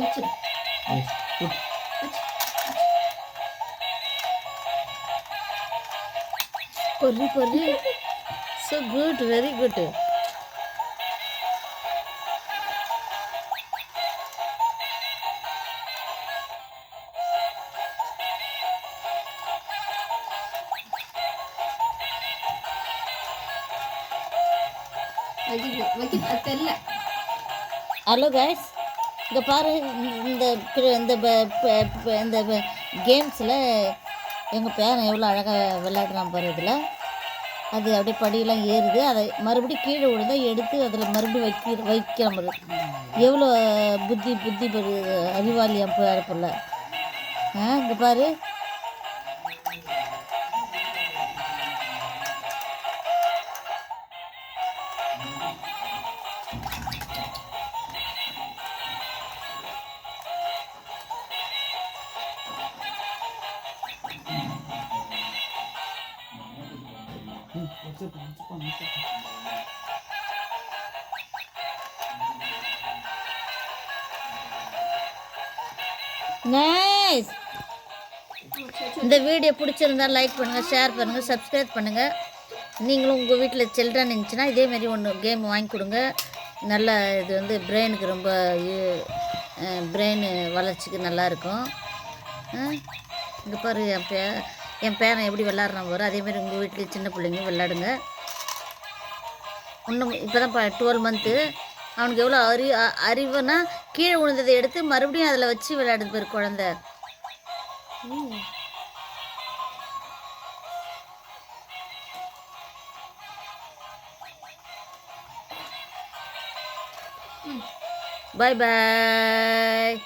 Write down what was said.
வச்சிரு. Yes. Put. பொறி பொறி. So good, very good. வைக்க தெரியல. ஹலோ கைஸ், இங்கே பாரு, இந்த இந்த இந்த கேம்ஸில் எங்கள் பேரன் எவ்வளோ அழகாக விளையாடுறான் பாரு. இதில் அது அப்படியே படியெல்லாம் ஏறுது, அதை மறுபடியும் கீழே விழுந்தா எடுத்து அதில் மறுபடியும் வைக்கிற மாதிரி. எவ்வளோ புத்தி புத்தி அறிவாளி பிள்ள. இங்கே பாரு. நைஸ். இந்த வீடியோ பிடிச்சிருந்தா லைக் பண்ணுங்கள், ஷேர் பண்ணுங்கள், சப்ஸ்கிரைப் பண்ணுங்கள். நீங்களும் உங்கள் வீட்டில் சில்ட்ரன் இருந்துச்சுன்னா இதேமாரி ஒன்று கேம் வாங்கி கொடுங்க. நல்லா இது வந்து பிரெயினுக்கு ரொம்ப பிரெயின் வளர்ச்சிக்கு நல்லாயிருக்கும். இங்கே பாரு, என் பேரன் எப்படி விளாட்றான் பாரு. அதேமாரி உங்கள் வீட்டில் சின்ன பிள்ளைங்க விளாடுங்க. இன்னும் இப்போ தான் 12 மந்த்து. அவனுக்கு எவ்வளோ அறிவுனா கீழே விழுந்ததை எடுத்து மறுபடியும் அதில் வச்சு விளையாடுது பேர் குழந்த. பாய் பாய்.